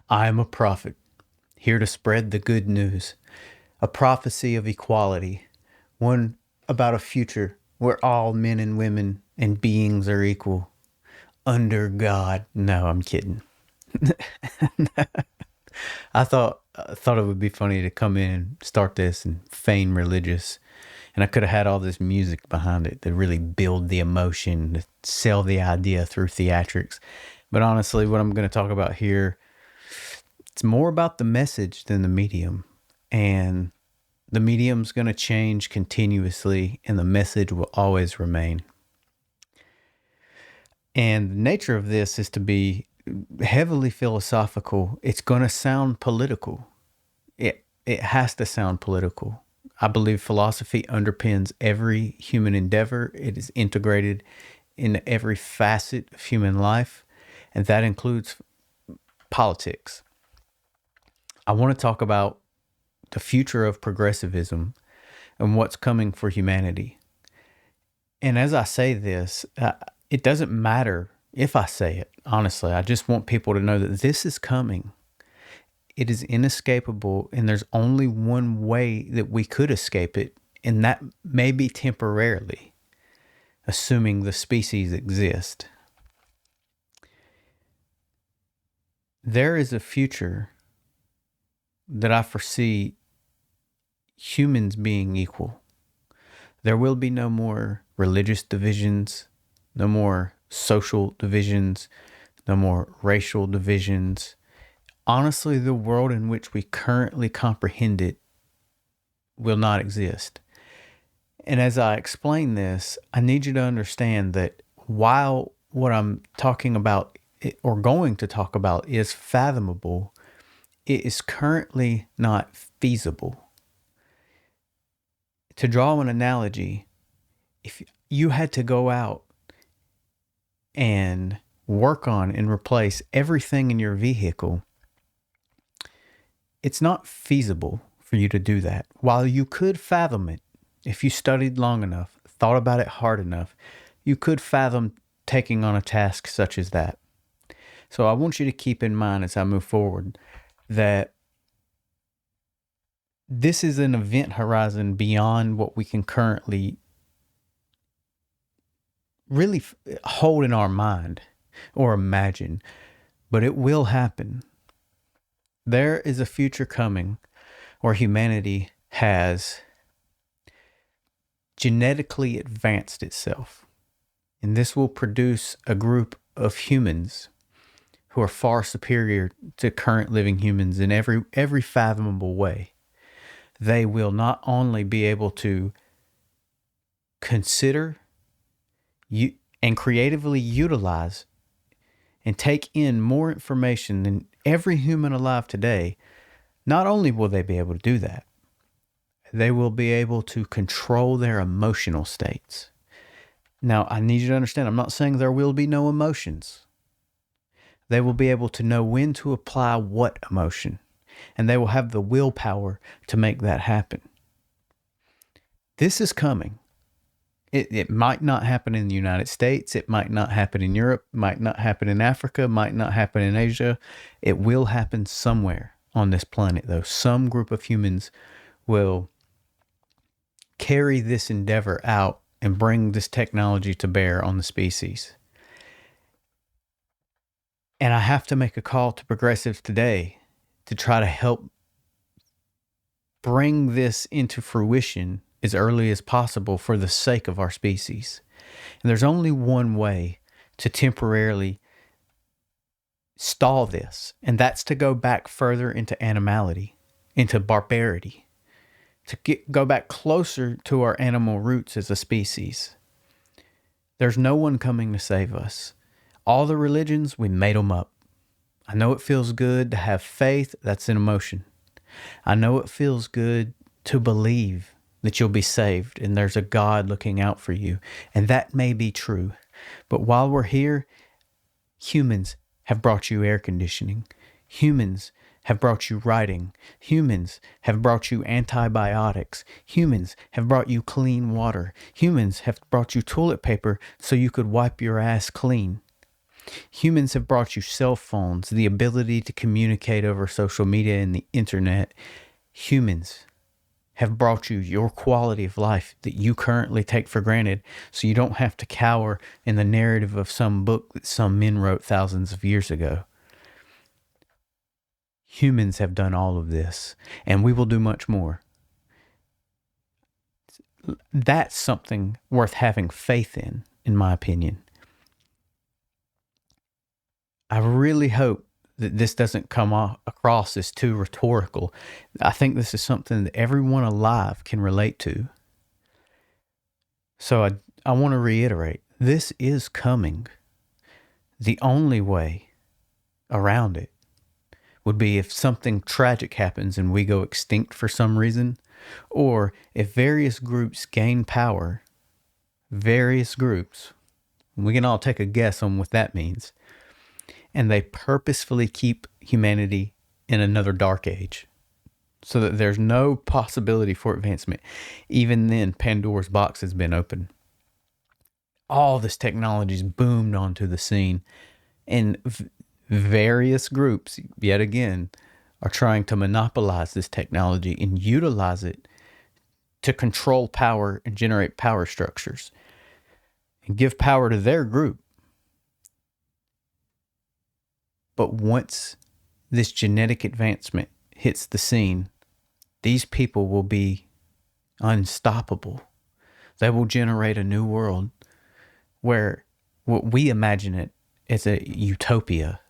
I am a prophet, here to spread the good news, a prophecy of equality, one about a future where all men and women and beings are equal under God. No, I'm kidding. I thought it would be funny to come in and start this and feign religious. And I could have had all this music behind it to really build the emotion, to sell the idea through theatrics. But honestly, what I'm going to talk about here, it's more about the message than the medium. And the medium's going to change continuously, and the message will always remain. And the nature of this is to be heavily philosophical. It's going to sound political. It has to sound political. I believe philosophy underpins every human endeavor. It is integrated in every facet of human life, and that includes politics. I want to talk about the future of progressivism and what's coming for humanity. And as I say this, it doesn't matter if I say it, honestly. I just want people to know that this is coming. It is inescapable, and there's only one way that we could escape it, and that may be temporarily, assuming the species exist. There is a future that I foresee humans being equal. There will be no more religious divisions, no more social divisions, no more racial divisions. Honestly, the world in which we currently comprehend it will not exist. And as I explain this, I need you to understand that while what I'm talking about or going to talk about is fathomable, it is currently not feasible. To draw an analogy, if you had to go out and work on and replace everything in your vehicle, it's not feasible for you to do that. While you could fathom it, if you studied long enough, thought about it hard enough, you could fathom taking on a task such as that. So I want you to keep in mind as I move forward that this is an event horizon beyond what we can currently really hold in our mind or imagine, but it will happen. There is a future coming where humanity has genetically advanced itself, and this will produce a group of humans who are far superior to current living humans in every fathomable way. They will not only be able to consider and creatively utilize and take in more information than every human alive today. Not only will they be able to do that, they will be able to control their emotional states. Now, I need you to understand, I'm not saying there will be no emotions. They will be able to know when to apply what emotion, and they will have the willpower to make that happen. This is coming. It might not happen in the United States. It might not happen in Europe. Might not happen in Africa. Might not happen in Asia. It will happen somewhere on this planet, though. Some group of humans will carry this endeavor out and bring this technology to bear on the species. And I have to make a call to progressives today to try to help bring this into fruition as early as possible for the sake of our species. And there's only one way to temporarily stall this, and that's to go back further into animality, into barbarity, to go back closer to our animal roots as a species. There's no one coming to save us. All the religions, we made them up. I know it feels good to have faith. That's an emotion. I know it feels good to believe that you'll be saved and there's a God looking out for you. And that may be true. But while we're here, humans have brought you air conditioning. Humans have brought you writing. Humans have brought you antibiotics. Humans have brought you clean water. Humans have brought you toilet paper so you could wipe your ass clean. Humans have brought you cell phones, the ability to communicate over social media and the internet. Humans have brought you your quality of life that you currently take for granted, so you don't have to cower in the narrative of some book that some men wrote thousands of years ago. Humans have done all of this, and we will do much more. That's something worth having faith in my opinion. I really hope that this doesn't come across as too rhetorical. I think this is something that everyone alive can relate to. So I want to reiterate, this is coming. The only way around it would be if something tragic happens and we go extinct for some reason, or if various groups gain power, various groups, we can all take a guess on what that means, and they purposefully keep humanity in another dark age so that there's no possibility for advancement. Even then, Pandora's box has been opened. All this technology's boomed onto the scene, and various groups, yet again, are trying to monopolize this technology and utilize it to control power and generate power structures and give power to their group. But once this genetic advancement hits the scene, these people will be unstoppable. They will generate a new world where what we imagine it as a utopia.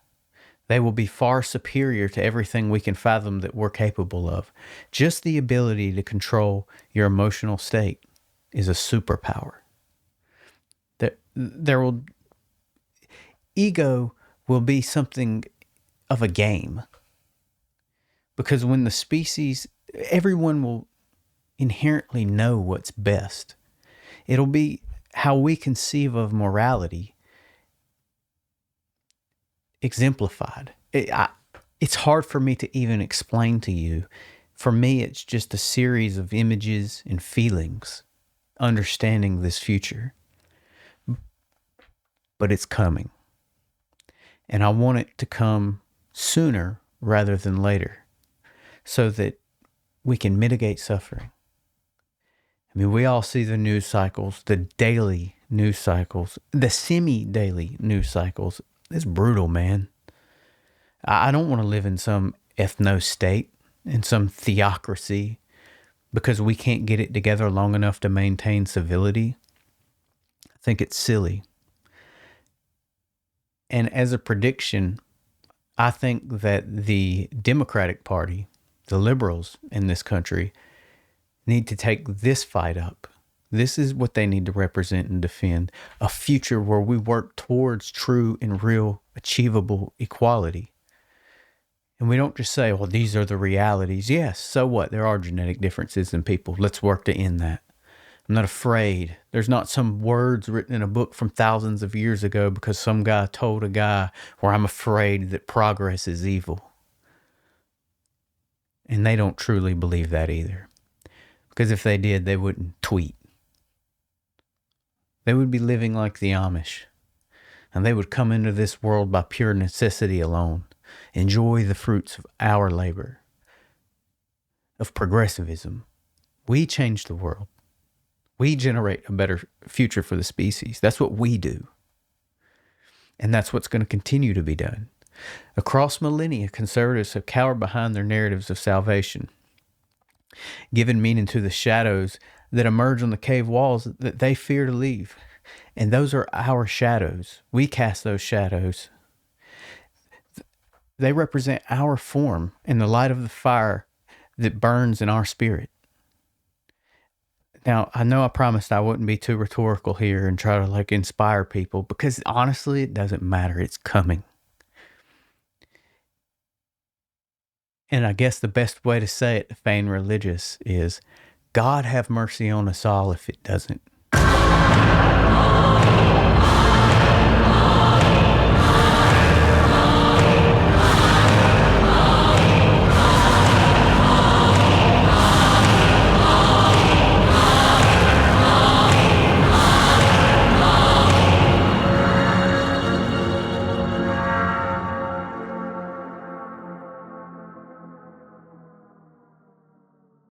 They will be far superior to everything we can fathom that we're capable of. Just the ability to control your emotional state is a superpower. Ego will be something of a game. Because when the species, everyone will inherently know what's best. It'll be how we conceive of morality exemplified. It's hard for me to even explain to you. For me, it's just a series of images and feelings, understanding this future. But it's coming. And I want it to come sooner rather than later so that we can mitigate suffering. I mean, we all see the news cycles, the daily news cycles, the semi-daily news cycles. It's brutal, man. I don't want to live in some ethno-state, in some theocracy, because we can't get it together long enough to maintain civility. I think it's silly. And as a prediction, I think that the Democratic Party, the liberals in this country, need to take this fight up. This is what they need to represent and defend, a future where we work towards true and real achievable equality. And we don't just say, well, these are the realities. Yes, so what? There are genetic differences in people. Let's work to end that. I'm not afraid. There's not some words written in a book from thousands of years ago because some guy told a guy where I'm afraid that progress is evil. And they don't truly believe that either. Because if they did, they wouldn't tweet. They would be living like the Amish. And they would come into this world by pure necessity alone. Enjoy the fruits of our labor. Of progressivism. We change the world. We generate a better future for the species. That's what we do. And that's what's going to continue to be done. Across millennia, conservatives have cowered behind their narratives of salvation, given meaning to the shadows that emerge on the cave walls that they fear to leave. And those are our shadows. We cast those shadows. They represent our form in the light of the fire that burns in our spirit. Now, I know I promised I wouldn't be too rhetorical here and try to inspire people, because honestly, it doesn't matter. It's coming. And I guess the best way to say it, to feign religious, is God have mercy on us all if it doesn't.